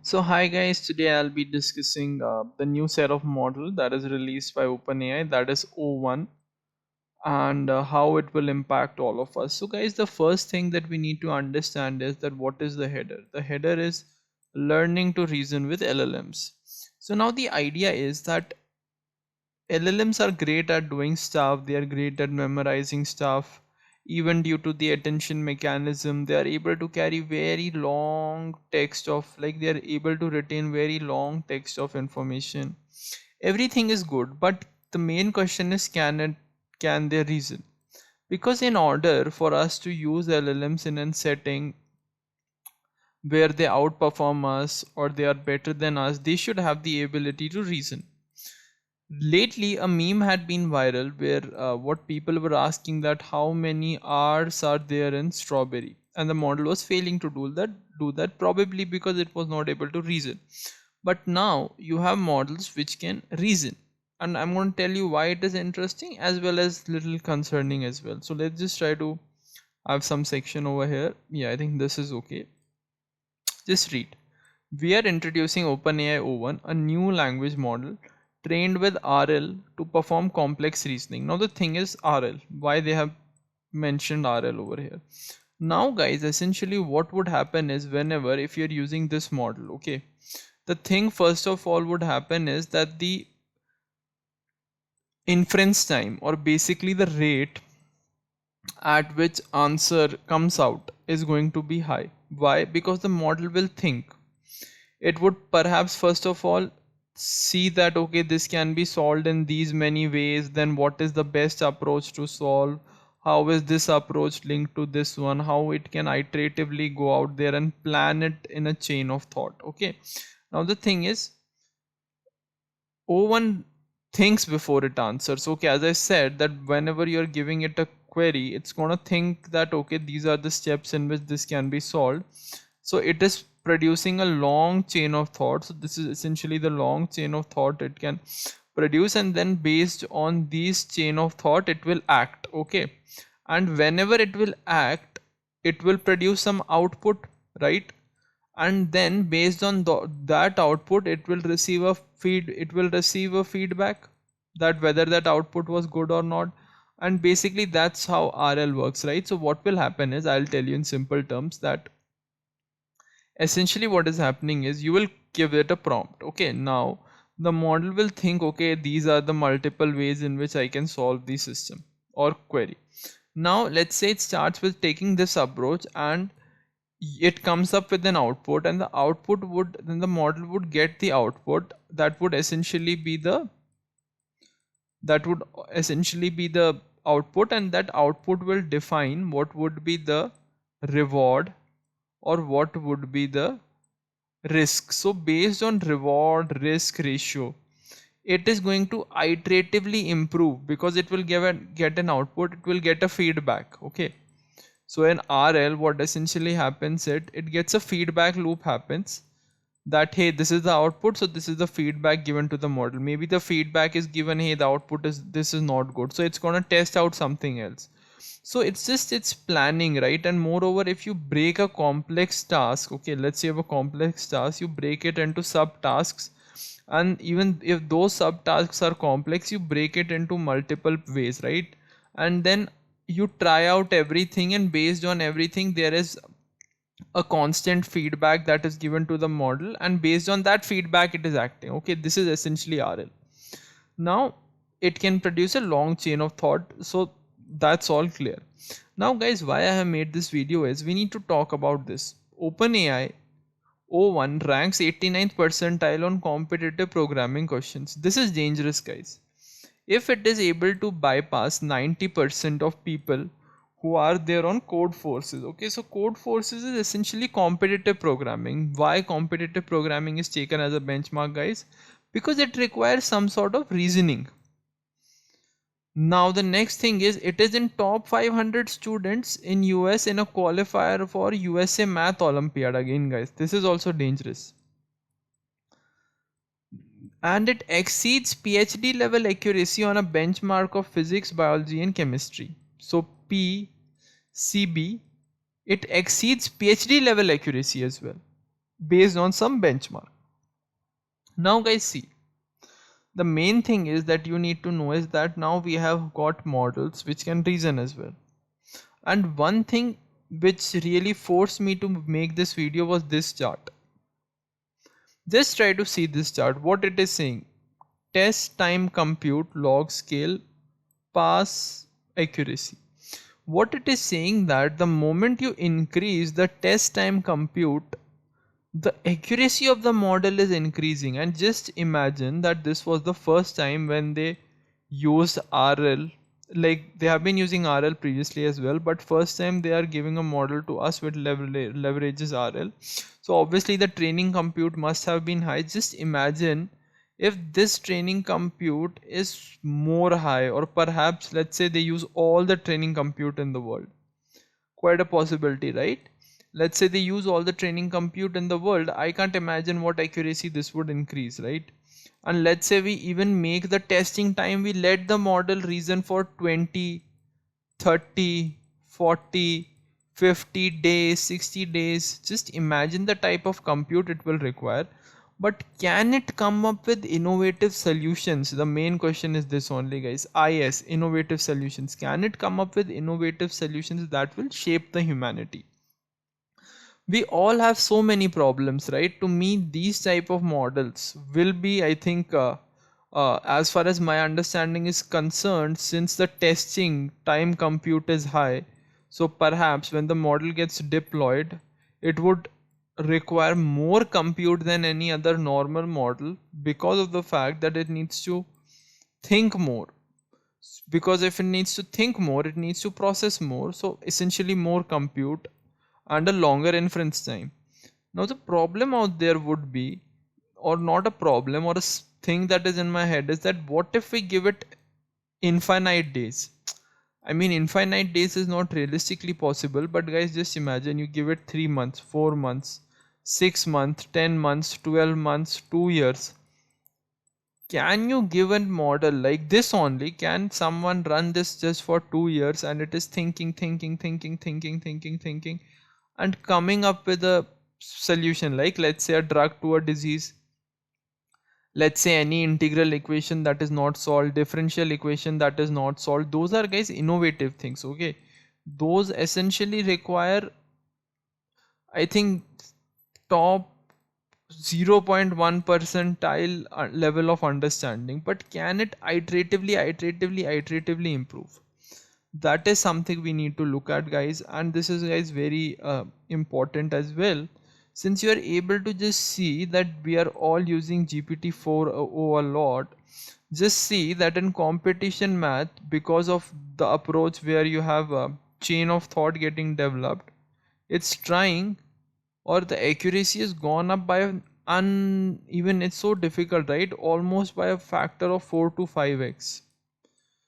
So hi guys, today I'll be discussing the new set of model that is released by OpenAI, that is O1, and how it will impact all of us. So guys, the first thing that we need to understand is that what is the header? The header is learning to reason with LLMs. So now the idea is that LLMs are great at doing stuff, they are great at memorizing stuff. Even due to the attention mechanism, they are able to carry very long text of, like, they are able to retain very long text of information. Everything is good, but the main question is, can they reason? Because in order for us to use LLMs in a setting where they outperform us or they are better than us, they should have the ability to reason. Lately a meme had been viral where what people were asking that how many r's are there in strawberry, and the model was failing to do that probably because it was not able to reason. But now you have models which can reason, and I'm going to tell you why it is interesting as well as little concerning as well. So let's just try to have some section over here. Yeah, I think this is okay. Just read. We are introducing OpenAI O1, a new language model trained with RL to perform complex reasoning. Now the thing is RL, why they have mentioned RL over here. Now guys, essentially what would happen is, whenever if you're using this model, okay, the thing first of all would happen is that the inference time, or basically the rate at which answer comes out, is going to be high. Why? Because the model will think. It would perhaps first of all see that okay, this can be solved in these many ways, then what is the best approach to solve, how is this approach linked to this one, how it can iteratively go out there and plan it in a chain of thought. Okay, now the thing is, O1 thinks before it answers. Okay, as I said, that whenever you're giving it a query, it's gonna think that okay, these are the steps in which this can be solved. So it is producing a long chain of thought. So this is essentially the long chain of thought it can produce, and then based on these chain of thought it will act. Okay, and whenever it will act, it will produce some output, right? And then based on that output it will receive a feedback, that whether that output was good or not. And basically that's how RL works, right? So what will happen is, I'll tell you in simple terms, that essentially what is happening is, you will give it a prompt. Okay, now the model will think, okay, these are the multiple ways in which I can solve the system or query. Now let's say it starts with taking this approach, and it comes up with an output, and the output would, then the model would get the output that would essentially be the, that would essentially be the output, and that output will define what would be the reward or what would be the risk. So based on reward risk ratio, it is going to iteratively improve, because it will get an output, it will get a feedback. Okay, so in RL what essentially happens, it gets a feedback loop happens, that hey, this is the output, so this is the feedback given to the model. Maybe the feedback is given, hey, the output is, this is not good, so it's going to test out something else. So it's just, it's planning, right? And moreover, if you break a complex task, okay, let's say you have a complex task, you break it into subtasks, and even if those subtasks are complex, you break it into multiple ways, right? And then you try out everything, and based on everything there is a constant feedback that is given to the model, and based on that feedback it is acting. Okay, this is essentially RL. Now it can produce a long chain of thought. So that's all clear. Now guys, why I have made this video is, we need to talk about this. OpenAI O1 ranks 89th percentile on competitive programming questions. This is dangerous, guys. If it is able to bypass 90% of people who are there on code forces. Okay, so code forces is essentially competitive programming. Why competitive programming is taken as a benchmark, guys? Because it requires some sort of reasoning. Now the next thing is, it is in top 500 students in US in a qualifier for USA Math Olympiad. Again guys, this is also dangerous. And it exceeds PhD level accuracy on a benchmark of physics, biology and chemistry. So PCB, it exceeds PhD level accuracy as well. based on some benchmark. Now guys, see, the main thing is that you need to know is that now we have got models which can reason as well. And one thing which really forced me to make this video was this chart. Just try to see this chart, what it is saying. Test time compute log scale pass accuracy. What it is saying that the moment you increase the test time compute, the accuracy of the model is increasing. And just imagine that this was the first time when they used RL. Like they have been using RL previously as well, but first time they are giving a model to us with leverages RL. So obviously the training compute must have been high. Just imagine if this training compute is more high, or perhaps let's say they use all the training compute in the world. Quite a possibility, right? Let's say they use all the training compute in the world. I can't imagine what accuracy this would increase, right? And let's say we even make the testing time, we let the model reason for 20, 30, 40, 50 days, 60 days. Just imagine the type of compute it will require. But can it come up with innovative solutions? The main question is this only, guys. Yes, innovative solutions. Can it come up with innovative solutions that will shape the humanity? We all have so many problems, right? To me, these type of models will be, I think, as far as my understanding is concerned, since the testing time compute is high, so perhaps when the model gets deployed, it would require more compute than any other normal model, because of the fact that it needs to think more. Because if it needs to think more, it needs to process more, so essentially more compute and a longer inference time. Now the problem out there would be, or not a problem, or a thing that is in my head is that what if we give it infinite days? I mean, infinite days is not realistically possible, but guys, just imagine you give it 3 months, 4 months, 6 months, 10 months, 12 months, 2 years. Can you give a model like this only? Can someone run this just for 2 years and it is thinking and coming up with a solution, like let's say a drug to a disease, let's say any integral equation that is not solved, differential equation that is not solved? Those are, guys, innovative things. Okay, those essentially require, I think, top 0.1 percentile level of understanding. But can it iteratively improve? That is something we need to look at, guys. And this is, guys, very important as well, since you are able to just see that we are all using GPT-4o a lot. Just see that in competition math, because of the approach where you have a chain of thought getting developed, it's trying, or the accuracy has gone up by even it's so difficult, right? Almost by a factor of 4 to 5x.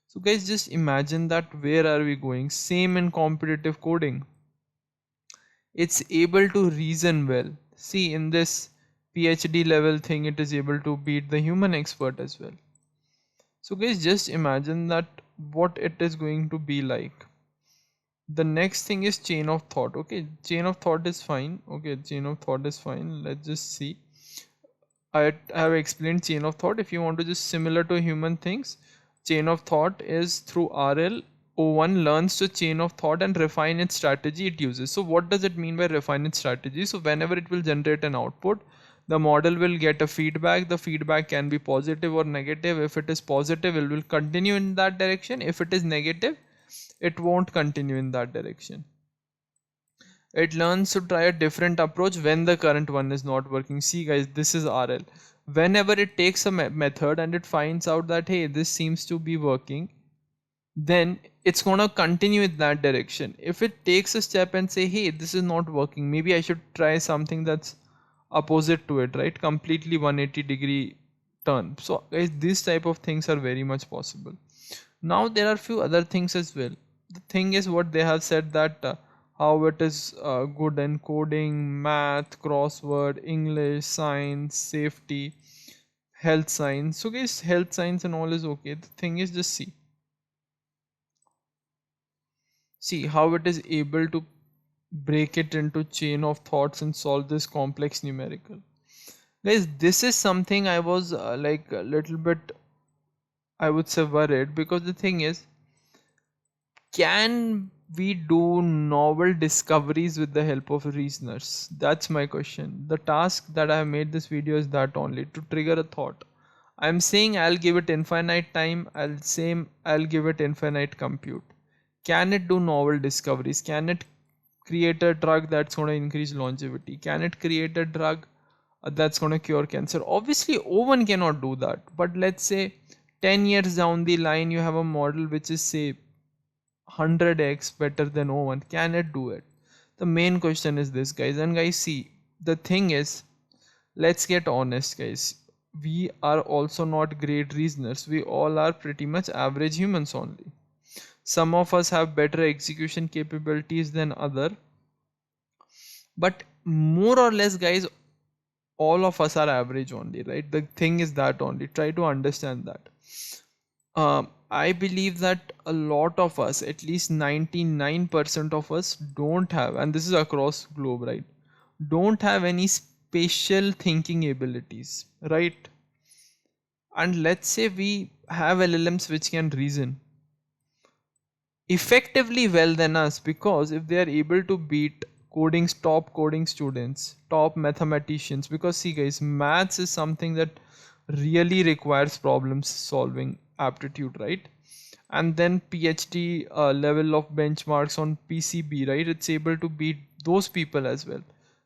So guys, just imagine that where are we going? Same in competitive coding. It's able to reason well. See, in this PhD level thing, it is able to beat the human expert as well. So guys, just imagine that what it is going to be like. The next thing is chain of thought. Okay, chain of thought is fine. Okay, chain of thought is fine. Let's just see. I have explained chain of thought. If you want to just similar to human things, chain of thought is through RL. O1 learns to chain of thought and refine its strategy it uses. So what does it mean by refine its strategy? So whenever it will generate an output, the model will get a feedback. The feedback can be positive or negative. If it is positive, it will continue in that direction. If it is negative, it won't continue in that direction. It learns to try a different approach when the current one is not working. See guys, this is RL. Whenever it takes a method and it finds out that hey, this seems to be working, then it's gonna continue in that direction. If it takes a step and say hey, this is not working, maybe I should try something that's opposite to it, right? Completely 180-degree turn. So guys, these type of things are very much possible. Now there are few other things as well. The thing is what they have said that how it is good in coding, math, crossword, English, science, safety, health science. So guys, health science and all is okay. The thing is just see how it is able to break it into chain of thoughts and solve this complex numerical. Guys, this is something I was like a little bit, I would say, worried, because the thing is, can we do novel discoveries with the help of reasoners? That's my question. The task that I have made this video is that only, to trigger a thought. I'm saying I'll give it infinite time, I'll give it infinite compute. Can it do novel discoveries? Can it create a drug that's going to increase longevity? Can it create a drug that's going to cure cancer? Obviously, O1 cannot do that. But let's say 10 years down the line, you have a model which is, say, 100x better than O1. Can it do it? The main question is this, guys. And guys, see, the thing is, let's get honest, guys. We are also not great reasoners. We all are pretty much average humans only. Some of us have better execution capabilities than other, but more or less, guys, all of us are average only, right? The thing is that only, try to understand that. I believe that a lot of us, at least 99% of us, don't have, and this is across globe, right, don't have any spatial thinking abilities, right? And let's say we have LLMs which can reason effectively well than us, because if they are able to beat top coding students, top mathematicians, because see, guys, maths is something that really requires problem solving aptitude, right? And then PhD level of benchmarks on PCB, right? It's able to beat those people as well.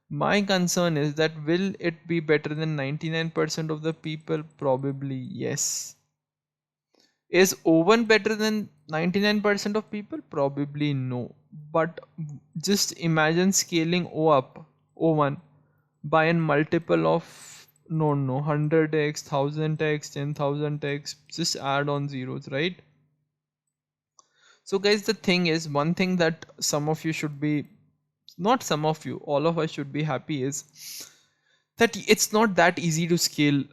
My concern is that will it be better than 99% of the people? Probably yes. Is O1 better than 99% of people? Probably no. But just imagine scaling O1 by a multiple of, no, 100x, 1000x, 10,000x, just add on zeros, right? So guys, the thing is, one thing that some of you should be, not some of you, all of us should be happy is that it's not that easy to scale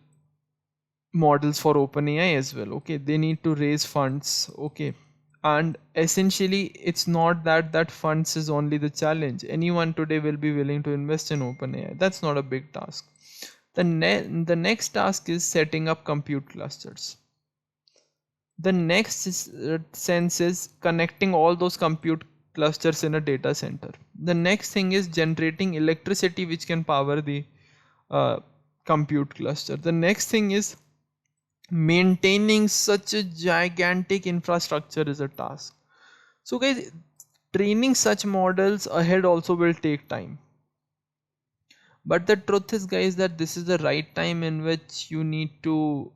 models for OpenAI as well. Okay, they need to raise funds. Okay, and essentially, it's not that funds is only the challenge. Anyone today will be willing to invest in OpenAI. That's not a big task. The next task is setting up compute clusters. The next sense is connecting all those compute clusters in a data center. The next thing is generating electricity which can power the uh, compute cluster. The next thing is maintaining such a gigantic infrastructure is a task. So guys, training such models ahead also will take time. But the truth is, guys, that this is the right time in which you need to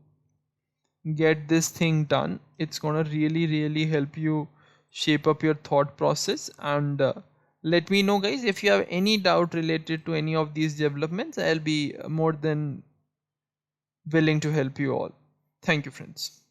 get this thing done. It's gonna really help you shape up your thought process. And let me know, guys, if you have any doubt related to any of these developments. I'll be more than willing to help you all. Thank you, friends.